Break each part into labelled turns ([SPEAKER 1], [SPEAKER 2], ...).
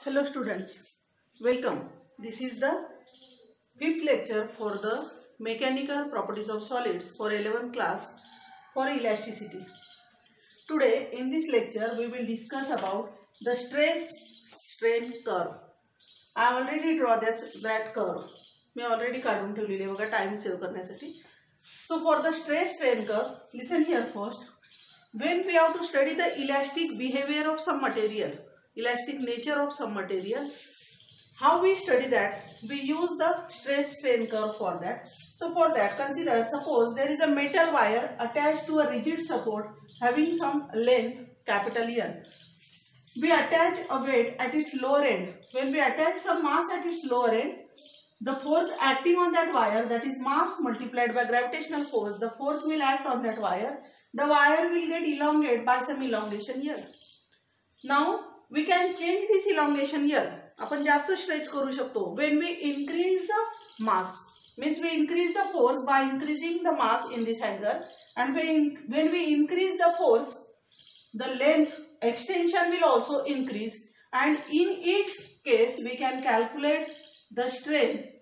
[SPEAKER 1] Hello students, welcome. This is the fifth lecture for the mechanical properties of solids for 11th class for elasticity. Today in this lecture we will discuss about the stress strain curve. I already draw that curve. Me already काढून ठेवलेली आहे बघा time save करण्यासाठी. So for the stress strain curve, listen here first. When we have to study the elastic behavior of some material, elastic nature of some material, how we study that? We use the stress strain curve for that. So for that, consider, suppose there is a metal wire attached to a rigid support having some length capital N. We attach a weight at its lower end. When we attach some mass at its lower end, the force acting on that wire, that is mass multiplied by gravitational force, the force will act on that wire. The wire will get elongated by some elongation here. Now we can change this elongation here. आपण जास्त stretch करू शकतो. When we increase the mass, means we increase the force by increasing the mass in this hanger, and when we increase the force, the length extension will also increase, and in each case we can calculate the strain,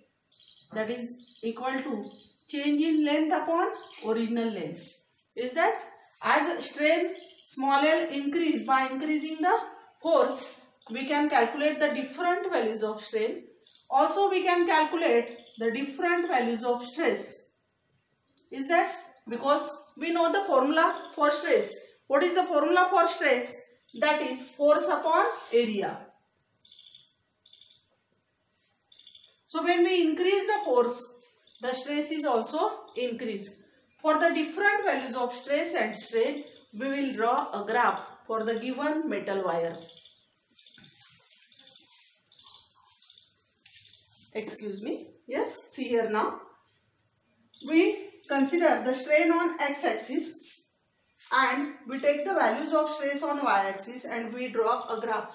[SPEAKER 1] that is equal to change in length upon original length. Is that as strain small l increase by increasing the force, we can calculate the different values of strain. Also we can calculate the different values of stress. Is that because we know the formula for stress. What is the formula for stress? That is force upon area. So when we increase the force, the stress is also increased. For the different values of stress and strain, we will draw a graph for the given metal wire. Excuse me. Yes, see here now. We consider the strain on x-axis and we take the values of stress on y-axis and we draw a graph.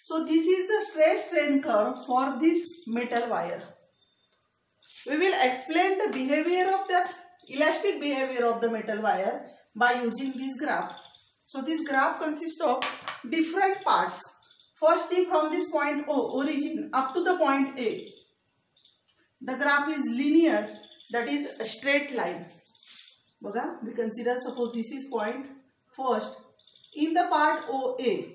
[SPEAKER 1] So this is the stress strain curve for this metal wire. We will explain the behavior of the elastic behavior of the metal wire by using this graph. So this graph consists of different parts. First, see from this point O, origin, up to the point A. The graph is linear, that is a straight line. We consider, suppose this is point first. In the part OA,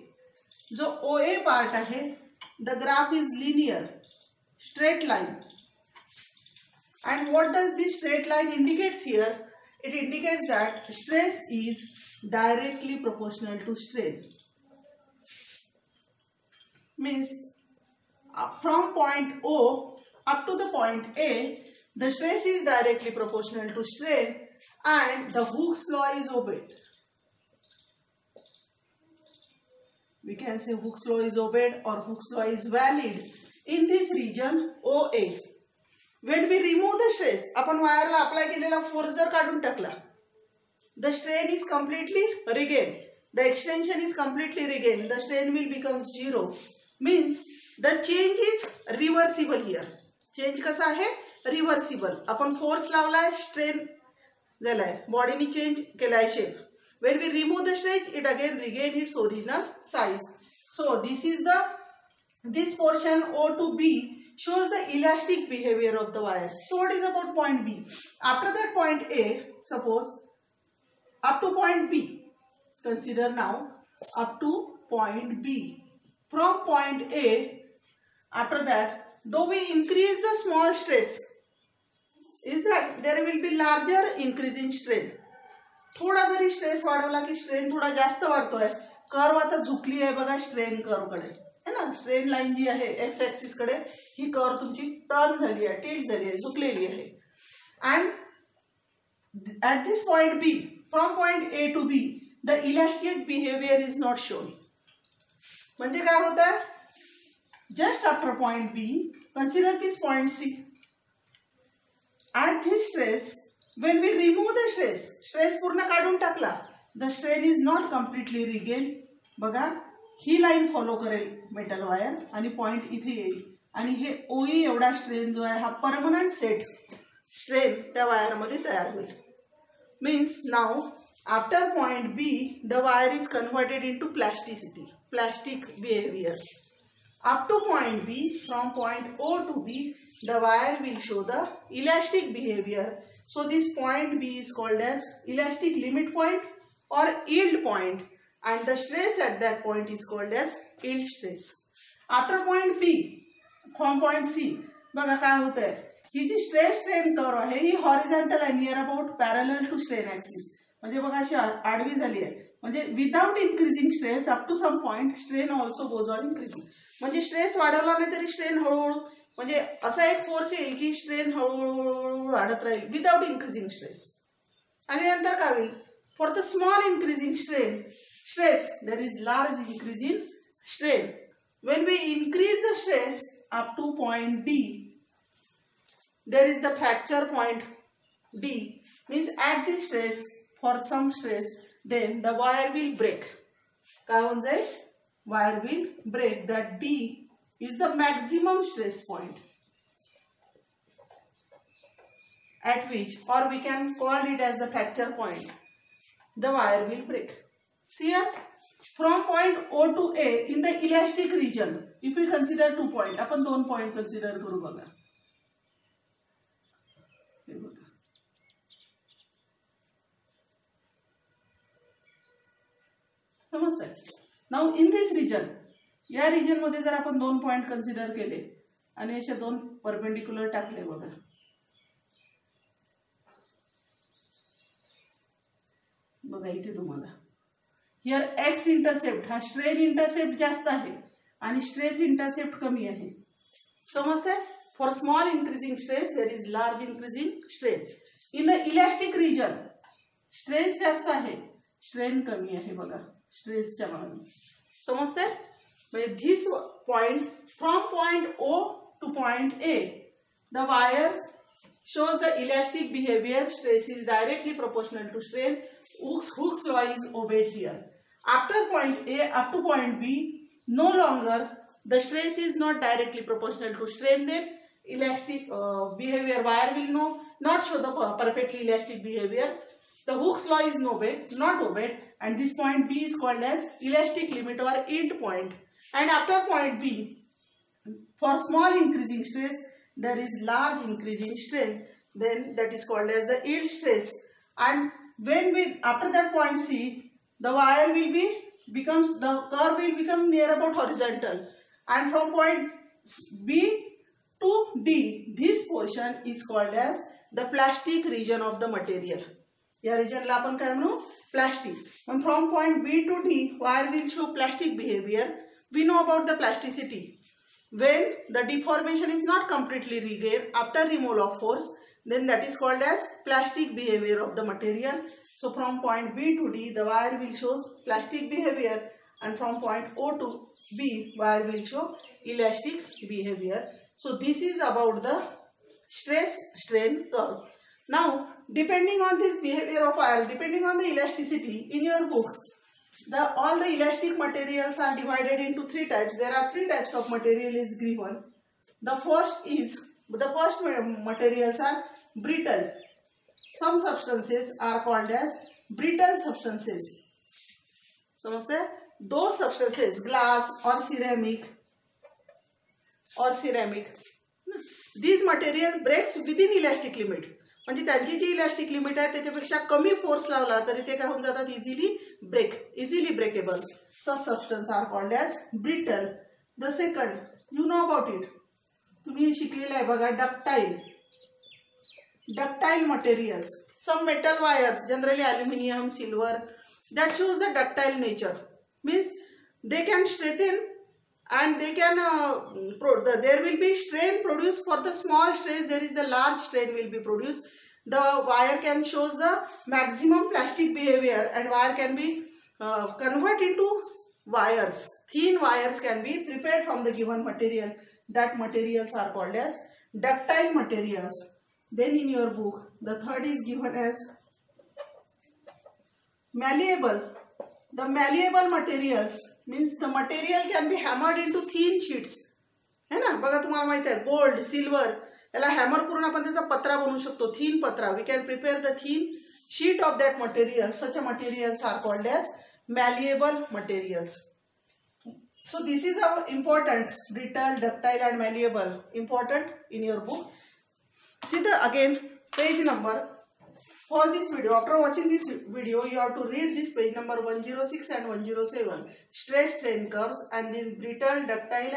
[SPEAKER 1] so OA part hai, the graph is linear, straight line. And what does this straight line indicates here? It indicates that stress is directly proportional to strain. Means from point O up to the point A, the stress is directly proportional to strain and the Hooke's law is obeyed. We can say Hooke's law is obeyed or Hooke's law is valid in this region OA. When we remove the stress, आपण वायरला apply केलेला force जर काढून टाकला, the strain is completely regained. The extension is completely regained. The strain will become 0. Means the change is reversible here. Change कसा आहे? Reversible. आपण force लावलाय, strain झालाय, body ने change केलाय shape. When we remove the stress, it again regain its original size. So this is this portion O to B shows the elastic behavior of the wire. So what is about point B? After that point A, suppose up to point B. Consider now up to point B. From point A, after that, though we increase the small stress, is that there will be larger increase in strain. थोड़ा जरी stress वाढवला की strain थोड़ा जास्त वाढतोय. Curve आता झुकली आहे बघा strain curve कडे, है ना. स्ट्रेन लाइन जी आहे एक्स ऍक्सिस कडे, ही कर्व तुमची टर्न झाली आहे, टिल्ट झाली आहे, झुकलेली आहे. And at this point B, from point A to B, the elastic behavior is not shown. म्हणजे काय होता है? Just after point B, consider this point C. At this stress, when we remove the stress पूर्ण काढून टाकला, the strain is not completely regained. बघा, ही line follow करेल metal wire आणि पॉइंट इथे येईल आणि हे OE एवढा स्ट्रेन जो आहे हा परमनंट सेट स्ट्रेन त्या वायर मध्ये तयार होईल. Means now after point B, the wire is converted into plasticity. plastic behavior. Up to point B, from point O to B, the wire will show the elastic behavior. So this point B is called as elastic limit point or yield point, and the stress at that point is called as yield stress. After point B, from point C, बघा काय होतंय, ही जी stress strain curve आहे ही horizontal आहे, near about parallel to strain axis. म्हणजे बघा अशी आडवी झाली आहे. म्हणजे without increasing stress up to some point strain also goes on increasing. म्हणजे स्ट्रेस वाढवला नाही तरी स्ट्रेन हळूहळू, म्हणजे असा एक फोर्स येईल की स्ट्रेन हळूहळू वाढत राहील विदाउट इन्क्रीजिंग स्ट्रेस. आणि नंतर काय होईल, for the small increasing stress there is large increase in strain. When we increase the stress up to point D, there is the fracture point D, means at this stress, for some stress, then the wire will break. काय होऊन जाईल, wire will break. That D is the maximum stress point at which, or we can call it as the fracture point, the wire will break. See here, from point O to A in the elastic region, if we consider 2 points, आपण 2 point consider करू बघा. समजतंय? Now in this region, या region मध्ये जर आपण 2 point consider केले आणि असे 2 perpendicular टाकले बघा. बघा इथे तुम्हाला हियर एक्स इंटरसेप्ट हा स्ट्रेन इंटरसेप्ट जास्त आहे आणि स्ट्रेस इंटरसेप्ट कमी आहे. समजतंय? For small increasing stress there is large increasing strain. In the elastic region stress जास्त आहे, स्ट्रेन कमी आहे बघा स्ट्रेसच्या मागे. समजतंय? म्हणजे this point, from point O to point A, the wire shows the elastic behavior. Stress is directly proportional to strain. Hooke's law is obeyed here. After point A up to point B, no longer the stress is not directly proportional to strain. Then elastic behavior wire will not show the perfectly elastic behavior. The Hooke's law is not obeyed, and this point B is called as elastic limit or yield point. And after point B, for small increasing stress, there is large increasing strain, then that is called as the yield stress. And when we, after that point C, the wire will be the curve will become near about horizontal, and from point B to D, this portion is called as the plastic region of the material. या region ला आपण काय म्हणू, plastic. And from point B to D, wire will show plastic behavior. We know about the plasticity. When the deformation is not completely regained after removal of force, then that is called as plastic behavior of the material. So from point B to D, the wire will show plastic behavior, and from point O to B, wire will show elastic behavior. So this is about the stress strain curve. Now, depending on this behavior of wire, depending on the elasticity, in your book, all the elastic materials are divided into 3 types. There are 3 types of material is given. The first materials are brittle. Some substances are called as brittle substances. समझते हैं? Those substances, glass or ceramic, these material breaks within elastic limit. म्हणजे त्यांची जी elastic limit आहे त्याच्यापेक्षा कमी force लावला तरी ते काय होऊन जातात, easily breakable. Such substances are called as brittle. The second, you know about it, तुम्ही शिकलेले आहे बघा, ductile materials. Some metal wires, generally aluminium, silver, that shows the ductile nature. Means they can strengthen and they can there will be strain produced. For the small stress there is the large strain will be produced. The wire can shows the maximum plastic behavior, and wire can be converted into wires. Thin wires can be prepared from the given material. That materials are called as ductile materials. Then in your book, the third is given as malleable. The malleable materials means the material can be hammered into thin sheets. है ना, बघा तुम्हाला माहित आहे, gold, silver याला hammer करून आपण त्याचा पत्रा बनवू शकतो, थीन पत्रा. We can prepare the thin sheet of that material. Such materials are called as malleable materials. So this is our important brittle, ductile and malleable, important in your book. See the again page number for this video. After watching this video, you have to read this page number 106 and 107, stress strain curves and then brittle, ductile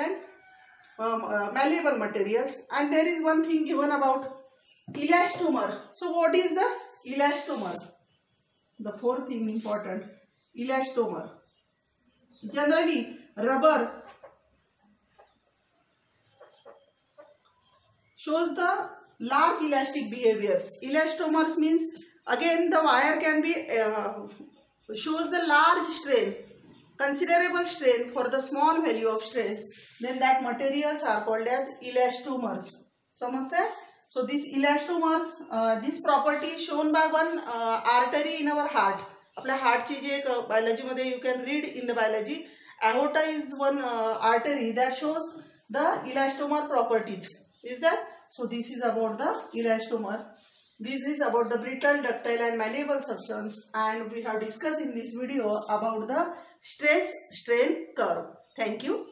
[SPEAKER 1] and malleable materials. And there is one thing given about elastomer. So what is the elastomer? The fourth thing important, elastomer. Generally rubber shows the large elastic behaviors. Elastomers means again the wire can be shows the large strain, considerable strain for the small value of stress. Then that materials are called as elastomers. Samajhte? So these elastomers, this property is shown by one artery in our heart. आपल्या heart ची जे biology मध्ये you can read in the biology. Aorta is one artery that shows the elastomer properties. Is that? So this is about the elastomer. This is about the brittle, ductile and malleable substance, and we have discussed in this video about the stress strain curve. Thank you.